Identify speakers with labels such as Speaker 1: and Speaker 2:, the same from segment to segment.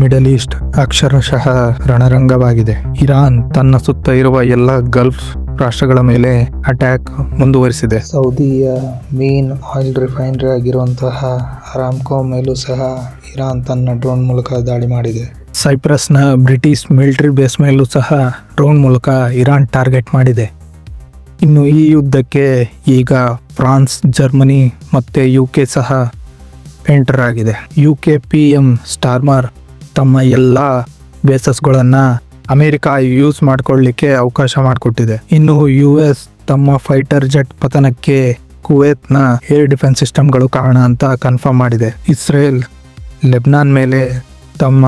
Speaker 1: Middle East ಅಕ್ಷರಶಃ ರಣರಂಗವಾಗಿದೆ. Iran ತನ್ನ ಸುತ್ತ ಇರುವ ಎಲ್ಲ ಗಲ್ಫ್ ರಾಷ್ಟ್ರಗಳ ಮೇಲೆ ಅಟ್ಯಾಕ್ ಮುಂದುವರಿಸಿದೆ. ಸೌದಿಯ ಮೇನ್ ಆಯಿಲ್ ರಿಫೈನರಿ ಆಗಿರುವಂತಹ ಅರಾಮ್ಕೋ ಮೇಲೂ ಸಹ ಇರಾನ್ ತನ್ನ ಡ್ರೋನ್ ಮೂಲಕ ದಾಳಿ ಮಾಡಿದೆ. ಸೈಪ್ರಸ್ನ ಬ್ರಿಟಿಷ್ ಮಿಲಿಟರಿ ಬೇಸ್ ಮೇಲೂ ಸಹ ಡ್ರೋನ್ ಮೂಲಕ ಇರಾನ್ ಟಾರ್ಗೆಟ್ ಮಾಡಿದೆ. ಇನ್ನು ಈ ಯುದ್ಧಕ್ಕೆ ಈಗ ಫ್ರಾನ್ಸ್, ಜರ್ಮನಿ ಮತ್ತು UK ಸಹ ಎಂಟರ್ ಆಗಿದೆ. UK PM ಸ್ಟಾರ್ಮರ್ ತಮ್ಮ ಎಲ್ಲ ಬೇಸಸ್ಗಳನ್ನು ಅಮೆರಿಕ ಯೂಸ್ ಮಾಡ್ಕೊಳ್ಳಿಕ್ಕೆ ಅವಕಾಶ ಮಾಡಿಕೊಟ್ಟಿದೆ. ಇನ್ನು US ತಮ್ಮ ಫೈಟರ್ ಜೆಟ್ ಪತನಕ್ಕೆ ಕುವೈತ್ನ ಏರ್ ಡಿಫೆನ್ಸ್ ಸಿಸ್ಟಮ್ಗಳು ಕಾರಣ ಅಂತ ಕನ್ಫರ್ಮ್ ಮಾಡಿದೆ. ಇಸ್ರೇಲ್ ಲೆಬನಾನ್ ಮೇಲೆ ತಮ್ಮ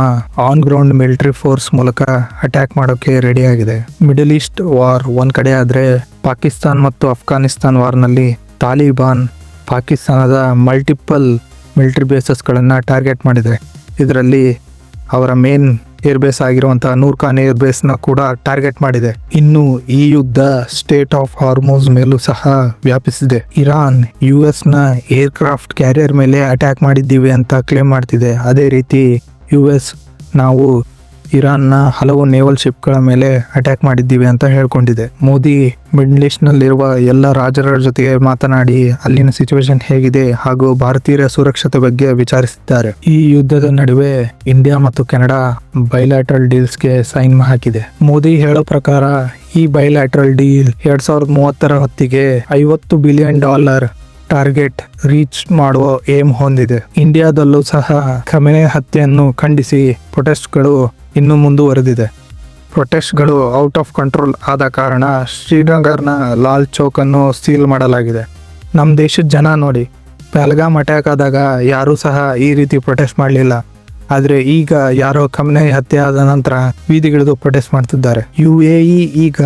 Speaker 1: ಆನ್ ಗ್ರೌಂಡ್ ಮಿಲಿಟರಿ ಫೋರ್ಸ್ ಮೂಲಕ ಅಟ್ಯಾಕ್ ಮಾಡೋಕೆ ರೆಡಿ ಆಗಿದೆ. ಮಿಡಲ್ ಈಸ್ಟ್ ವಾರ್ ಒಂದ್ ಕಡೆ ಆದ್ರೆ, ಪಾಕಿಸ್ತಾನ್ ಮತ್ತು ಅಫ್ಘಾನಿಸ್ತಾನ್ ವಾರ್ನಲ್ಲಿ ತಾಲಿಬಾನ್ ಪಾಕಿಸ್ತಾನದ ಮಲ್ಟಿಪಲ್ ಮಿಲಿಟರಿ ಬೇಸಸ್ಗಳನ್ನು ಟಾರ್ಗೆಟ್ ಮಾಡಿದೆ. ಇದರಲ್ಲಿ ಅವರ ಮೇನ್ ಏರ್ ಬೇಸ್ ಆಗಿರುವಂತಹ ನೂರ್ ಖಾನ್ ಏರ್ ಬೇಸ್ನ ಕೂಡ ಟಾರ್ಗೆಟ್ ಮಾಡಿದೆ. ಇನ್ನು ಈ ಯುದ್ಧ ಸ್ಟೇಟ್ ಆಫ್ ಹಾರ್ಮೋಸ್ ಮೇಲೂ ಸಹ ವ್ಯಾಪಿಸಿದೆ. ಇರಾನ್ US ನ ಏರ್ ಕ್ರಾಫ್ಟ್ ಕ್ಯಾರಿಯರ್ ಮೇಲೆ ಅಟ್ಯಾಕ್ ಮಾಡಿದ್ದೀವಿ ಅಂತ ಕ್ಲೇಮ್ ಮಾಡ್ತಿದೆ. ಅದೇ ರೀತಿ US ನಾವು ಇರಾನ್ನ ಹಲವು ನೇವಲ್ ಶಿಪ್ಗಳ ಮೇಲೆ ಅಟ್ಯಾಕ್ ಮಾಡಿದ್ದೀವಿ ಅಂತ ಹೇಳ್ಕೊಂಡಿದೆ. ಮೋದಿ ಮಿಡ್ಲ್ ಈಸ್ಟ್ ನಲ್ಲಿರುವ ಎಲ್ಲ ರಾಜರ ಜೊತೆಗೆ ಮಾತನಾಡಿ ಅಲ್ಲಿನ ಸಿಚುವೇಶನ್ ಹೇಗಿದೆ ಹಾಗೂ ಭಾರತೀಯರ ಸುರಕ್ಷತೆ ಬಗ್ಗೆ ವಿಚಾರಿಸಿದ್ದಾರೆ. ಈ ಯುದ್ಧದ ನಡುವೆ ಇಂಡಿಯಾ ಮತ್ತು ಕೆನಡಾ ಬೈಲ್ಯಾಟ್ರಲ್ ಡೀಲ್ಸ್ಗೆ ಸೈನ್ ಹಾಕಿದೆ. ಮೋದಿ ಹೇಳೋ ಪ್ರಕಾರ ಈ ಬೈಲ್ಯಾಟ್ರಲ್ ಡೀಲ್ 2030 ಹೊತ್ತಿಗೆ $50 ಬಿಲಿಯನ್ ಟಾರ್ಗೆಟ್ ರೀಚ್ ಮಾಡುವ ಏಮ್ ಹೊಂದಿದೆ. ಇಂಡಿಯಾದಲ್ಲೂ ಸಹ ಖಮೇನಿ ಹತ್ಯೆಯನ್ನು ಖಂಡಿಸಿ ಪ್ರೊಟೆಸ್ಟ್ಗಳು ಇನ್ನೂ ಮುಂದುವರೆದಿದೆ. ಪ್ರೊಟೆಸ್ಟ್ಗಳು ಔಟ್ ಆಫ್ ಕಂಟ್ರೋಲ್ ಆದ ಕಾರಣ ಶ್ರೀನಗರ್ನ ಲಾಲ್ ಚೌಕ್ ಅನ್ನು ಸೀಲ್ ಮಾಡಲಾಗಿದೆ. ನಮ್ಮ ದೇಶದ ಜನ ನೋಡಿ, ಪಹಲ್ಗಾಮ್ ಅಟ್ಯಾಕ್ ಆದಾಗ ಯಾರೂ ಸಹ ಈ ರೀತಿ ಪ್ರೊಟೆಸ್ಟ್ ಮಾಡಲಿಲ್ಲ. ಆದರೆ ಈಗ ಯಾರೋ ಖಮೇನಿ ಹತ್ಯೆ ಆದ ನಂತರ ಬೀದಿಗಿಳಿದು ಪ್ರೊಟೆಸ್ಟ್ ಮಾಡ್ತಿದ್ದಾರೆ. UAE ಈಗ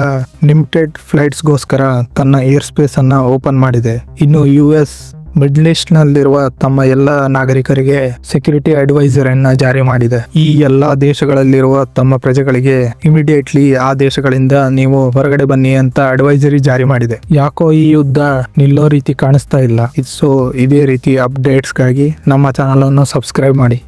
Speaker 1: ಲಿಮಿಟೆಡ್ ಫ್ಲೈಟ್ಸ್ಗೋಸ್ಕರ ತನ್ನ ಏರ್ ಸ್ಪೇಸ್ ಅನ್ನ ಓಪನ್ ಮಾಡಿದೆ. ಇನ್ನು US ಮಿಡ್ಲ್ ಈಸ್ಟ್ ನಲ್ಲಿರುವ ತಮ್ಮ ಎಲ್ಲ ನಾಗರಿಕರಿಗೆ ಸೆಕ್ಯೂರಿಟಿ ಅಡ್ವೈಸರ್ ಅನ್ನ ಜಾರಿ ಮಾಡಿದೆ. ಈ ಎಲ್ಲಾ ದೇಶಗಳಲ್ಲಿರುವ ತಮ್ಮ ಪ್ರಜೆಗಳಿಗೆ ಇಮಿಡಿಯೇಟ್ಲಿ ಆ ದೇಶಗಳಿಂದ ನೀವು ಹೊರಗಡೆ ಬನ್ನಿ ಅಂತ ಅಡ್ವೈಸರಿ ಜಾರಿ ಮಾಡಿದೆ. ಯಾಕೋ ಈ ಯುದ್ಧ ನಿಲ್ಲೋ ರೀತಿ ಕಾಣಿಸ್ತಾ ಇಲ್ಲ. ಸೊ ಇದೇ ರೀತಿ ಅಪ್ಡೇಟ್ಸ್ಗಾಗಿ ನಮ್ಮ ಚಾನಲ್ ಅನ್ನು ಸಬ್ಸ್ಕ್ರೈಬ್ ಮಾಡಿ.